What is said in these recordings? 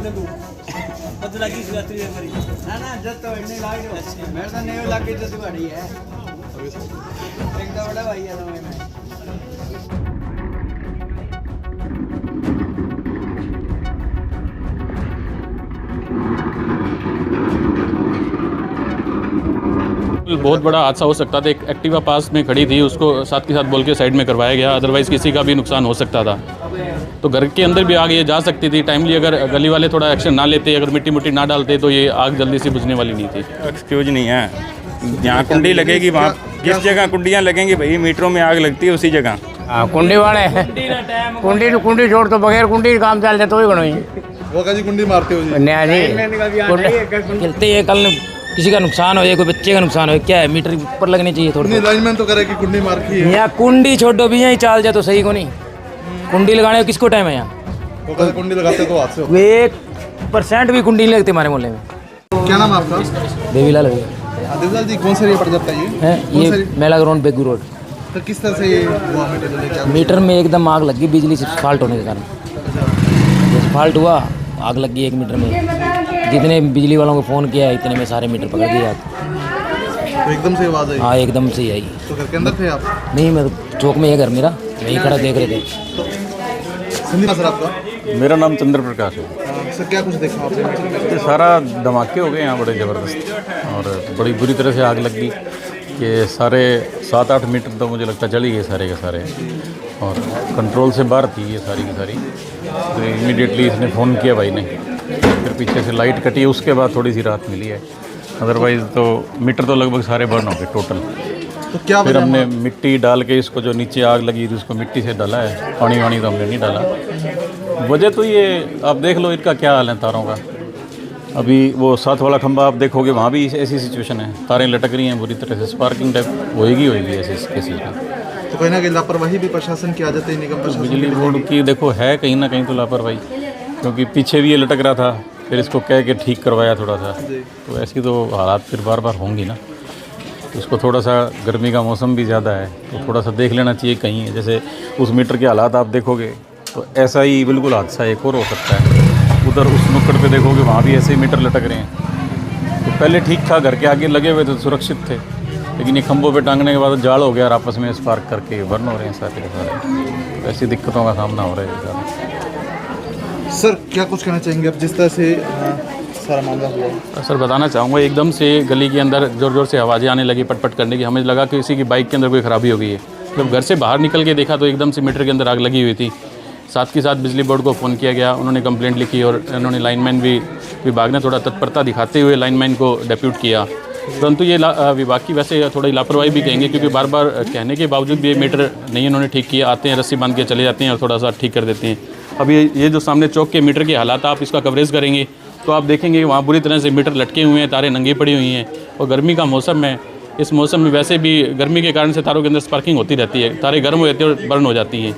किधर तू पता लगी इस रात्रि हमारी ना जब तो इतने लाग दो मेरे तो नहीं लग गई तो तुम्हारी है एक तो बड़ा भाई है तुम्हें बहुत बड़ा हादसा हो सकता था। एक एक्टिवा पास में खड़ी थी, उसको साथ के साथ बोल के साइड में करवाया गया, अदरवाइज़ किसी का भी नुकसान हो सकता था। तो घर के अंदर भी आग ये जा सकती थी टाइमली, अगर गली वाले थोड़ा एक्शन ना लेते, अगर मिट्टी मुट्टी ना डालते तो ये आग जल्दी से बुझने वाली नहीं थी। एक्सक्यूज नहीं है, जहाँ कुंडी लगेगी वहाँ जिस जगह कुंडियाँ लगेंगी भाई मीटरों में आग लगती है उसी जगह। हाँ कुंडी वाले कुंडी छोड़ तो बगैर कुंडी काम चल जाए तो ही गणोई वो कैसी कुंडी मारते हो जी? नया जी चलते है कल किसी का नुकसान हो जाए, कोई बच्चे का नुकसान हो, क्या है मीटर ऊपर लगनी चाहिए थोड़ी। लाइनमैन तो करे कि कुंडी मार की है। यहाँ कुंडी छोड़ो भी यहीं चाल जाए तो सही को नहीं, कुंडी लगाने का किसको टाइम है यहाँ। वो कैसे कुंडी लगाते तो हाथ से हो। 1% भी कुंडी नहीं लगती हमारे मोहल्ले में। क्या नाम है आपका? देवीलाल भैया। देवीलाल जी कौन सा एरिया पड़ जाता है ये मेला ग्राउंड बेगू रोड। तो किस तरह से ये हुआ मीटर? मीटर में एकदम आग लगी बिजली से फॉल्ट होने के कारण। जैसे फॉल्ट हुआ आग लग गई 1 मीटर में, जितने बिजली वालों को फ़ोन किया इतने में सारे मीटर पकड़ गए आग। तो एकदम से आवाज़ आई? हाँ एकदम से ही आई। तो घर के अंदर थे आप? नहीं मैं चौक में है घर मेरा, वहीं खड़ा देख रहे थे। तो सर आपका? मेरा नाम चंद्र प्रकाश है। सर क्या कुछ देखा आपने? ये सारा धमाके हो गए यहाँ बड़े ज़बरदस्त, और बड़ी बुरी तरह से आग लगी कि सारे 7-8 मीटर तो मुझे लगता जल ही गए सारे के सारे, और कंट्रोल से बाहर थी ये सारी की सारी। तो इमीडिएटली इसने फ़ोन किया भाई ने, फिर पीछे से लाइट कटी है, उसके बाद थोड़ी सी राहत मिली है, अदरवाइज़ तो मीटर तो लगभग सारे बर्न हो गए टोटल। तो क्या फिर हमने मिट्टी डाल के इसको, जो नीचे आग लगी थी उसको मिट्टी से डाला है, पानी वानी तो हमने नहीं डाला। वजह तो ये आप देख लो इनका क्या हाल है तारों का। अभी वो 7 वाला खंभा आप देखोगे वहाँ भी ऐसी सिचुएशन है, तारें लटक रही हैं बुरी तरह से, स्पार्किंग टाइप होएगी ऐसे केसेस में। तो कहीं ना कहीं लापरवाही भी प्रशासन की आ जाती है, निगम प्रशासन। बिजली बोर्ड की देखो है कहीं ना कहीं तो लापरवाही, क्योंकि पीछे भी ये लटक रहा था, फिर इसको कह के ठीक करवाया थोड़ा सा, तो ऐसी तो हालात फिर बार बार होंगी ना। तो इसको थोड़ा सा, गर्मी का मौसम भी ज़्यादा है तो थोड़ा सा देख लेना चाहिए कहीं, जैसे उस मीटर के हालात आप देखोगे तो ऐसा ही बिल्कुल हादसा एक और हो सकता है। उधर उस नुक्कड़ पे देखोगे वहाँ भी ऐसे ही मीटर लटक रहे हैं। तो पहले ठीक था, घर के आगे लगे हुए थे सुरक्षित थे, लेकिन ये खंभों पे टांगने के बाद जाल हो गया और आपस में स्पार्क करके बर्न हो रहे हैं सारे के सारे। तो ऐसी दिक्कतों का सामना हो रहा है। सर क्या कुछ कहना चाहेंगे अब जिस तरह से सारा मामला हुआ? सर बताना चाहूँगा, एकदम से गली के अंदर ज़ोर ज़ोर से आवाज़ें आने लगी पट करने की। हमें लगा कि किसी की बाइक के अंदर कोई ख़राबी हो गई है। जब घर से बाहर निकल के देखा तो एकदम से मीटर के अंदर आग लगी हुई थी। साथ के साथ बिजली बोर्ड को फ़ोन किया गया, उन्होंने कंप्लेंट लिखी और उन्होंने लाइनमैन भी, विभाग ने थोड़ा तत्परता दिखाते हुए लाइनमैन को डेप्यूट किया। परंतु ये विभाग की वैसे थोड़ी लापरवाही भी कहेंगे, क्योंकि बार बार कहने के बावजूद भी ये मीटर नहीं इन्होंने ठीक किया। आते हैं रस्सी बांध के चले जाते हैं और थोड़ा सा ठीक कर देते हैं। अब ये जो सामने चौक के मीटर के हालात आप इसका कवरेज करेंगे तो आप देखेंगे वहाँ बुरी तरह से मीटर लटके हुए हैं, तारें नंगी पड़ी हुई हैं, और गर्मी का मौसम है। इस मौसम में वैसे भी गर्मी के कारण से तारों के अंदर स्पार्किंग होती रहती है, तारें गर्म हो जाती है और बर्न हो जाती हैं।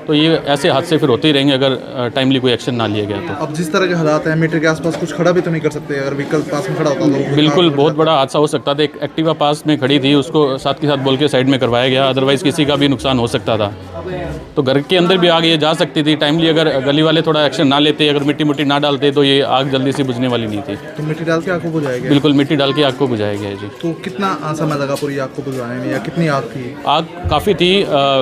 तो ये ऐसे हादसे फिर होते ही रहेंगे अगर टाइमली कोई एक्शन ना लिया गया तो। अब जिस तरह के हालात हैं, मीटर के आसपास कुछ खड़ा भी तो नहीं कर सकते, अगर व्हीकल पास में खड़ा होता तो बिल्कुल बहुत बड़ा हादसा हो सकता था। एक एक्टिवा पास में खड़ी थी, उसको साथ के साथ बोल के साइड में करवाया गया, अदरवाइज़ किसी का भी नुकसान हो सकता था। तो घर के अंदर भी आग ये जा सकती थी टाइमली, अगर गली वाले थोड़ा एक्शन ना लेते, अगर मिट्टी मुट्टी ना डालते तो ये आग जल्दी से बुझने वाली नहीं थी। तो मिट्टी डाल के आग को बुझाया गया? बिल्कुल मिट्टी डाल के आग को बुझाया गया है जी। तो कितना समय लगा पूरी आग को बुझाने में, या कितनी आग थी? आग काफ़ी थी।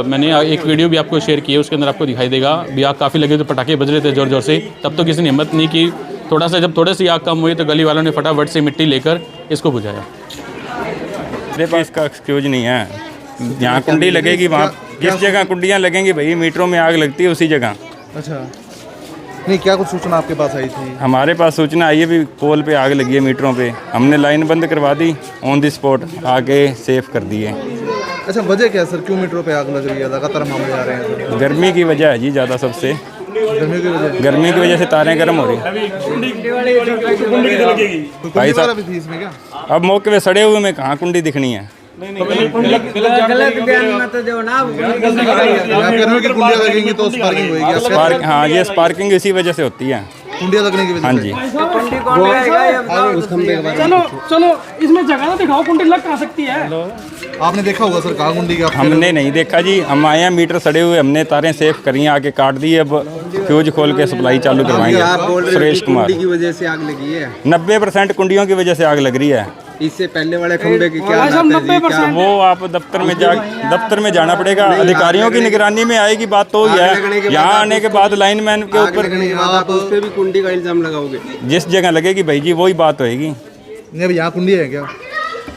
मैंने एक वीडियो भी आपको शेयर की है, उसके अंदर आपको दिखाई देगा भी आग काफ़ी लगी, तो पटाखे बज रहे थे ज़ोर ज़ोर से। तब तो किसी ने हिम्मत नहीं की। थोड़ा सा जब थोड़ी सी आग कम हुई तो गली वालों ने फटाफट से मिट्टी लेकर इसको बुझाया। मेरे पास का एक्सक्यूज नहीं है, जहाँ कुंडी लगेगी वहाँ जिस जगह कुंडियाँ लगेंगी भाई मीटरों में आग लगती है उसी जगह। अच्छा, नहीं क्या कुछ सूचना आपके पास आई थी? हमारे पास सूचना आई है भी पोल पे आग लगी है मीटरों पे, हमने लाइन बंद करवा दी, ऑन द स्पॉट आके सेफ कर दिए। अच्छा, वजह क्या है सर, क्यों मीटरों पे आग लग रही है? लगातार मामले आ रहे हैं। गर्मी की वजह है जी ज़्यादा, सबसे गर्मी की वजह से तारें गर्म हो रही भाई साहब। भी थी इसमें क्या? अब मौके पे सड़े हुए में कहाँ कुंडी दिखनी है? गलत बयान मत दो ना, कुंडियाँ लगेंगी तो स्पार्किंग होगी। हाँ, ये स्पार्किंग इसी वजह से होती है, कुंडियाँ लगने की वजह। हाँ जी। चलो चलो इसमें जगह ना दिखाओ, कुंडी लग कहाँ सकती है? आपने देखा होगा सर कहाँ कुंडी की आप हमने नहीं देखा जी, हम आए हैं मीटर सड़े हुए, हमने तारें सेफ करी हैं, आके काट दी, अब फ्यूज खोल के सप्लाई चालू करवाएंगे। सुरेश कुमार। की वजह से आग लगी है, 90% कुंडियों की वजह से आग लग रही है। इससे पहले वाले खंबे की क्या हालत है जी? क्या वो आप दफ्तर में जाना पड़ेगा, अधिकारियों की निगरानी में आएगी बात तो ही है। यहाँ आने के बाद लाइनमैन के ऊपर आप उस पे भी कुंडी का इल्जाम लगाओगे? जिस जगह लगेगी भाई जी वही बात होएगी। नहीं अब यहाँ कुंडी है क्या?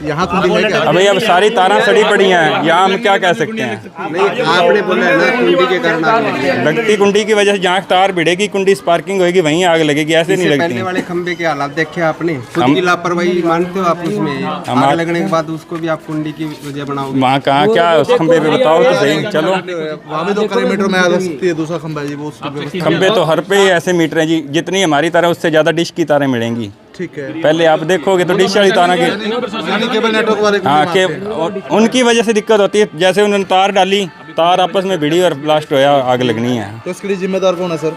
यहाँ कुंडी है क्या? अभी अब सारी तारा सड़ी पड़ी हैं, यहाँ हम क्या कह सकते हैं? नहीं, आपने बोला है ना कुंडी के कारण आग लगी है। लगती कुंडी की वजह से जहाँ तार भिड़ेगी, कुंडी स्पार्किंग होगी, वहीं आग लगेगी, ऐसे नहीं इससे लगती। पहले वाले खंबे के हालात देखे आपने? खुद की लापरवाही मानते हो आप उसमें? आग लगने के बाद उसको भी आप कुंडी की वजह बनाओगे? वहाँ कहाँ क्या है उस खंबे पे बताओ तो सही। चलो वहाँ भी 2 किलोमीटर में आ सकती है दूसरा खंबा है जी, वो उसकी व्यवस्था। खंबे तो हर पे ही ऐसे मीटर हैं जी, जितनी हमारी तारें उससे ज़्यादा डिश की तारें मिलेंगी। ठीक है। पहले आप देखोगे तो डिश वाली तारों की, यानी केबल नेटवर्क वाले को हाँ भी के मारते हैं। उनकी वजह से दिक्कत होती है। जैसे उन्होंने तार डाली, तार आपस में भिड़ी और ब्लास्ट होया, आग लगनी है। तो इसके लिए जिम्मेदार कौन है सर?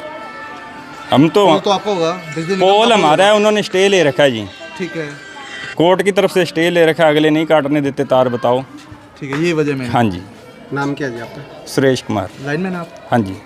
हम तो तो आपको होगा, बिजली निगम पोल का हमारा है, उन्होंने स्टे ले रखा है जी, ठीक है। कोर्ट की तरफ से स्टे ले रखा है, अगले नहीं काटने देते तार। बताओ। ठीक है, यही वजह में। हाँ जी। नाम क्या जी आपका? सुरेश कुमार। लाइन मैन आप? हाँ जी।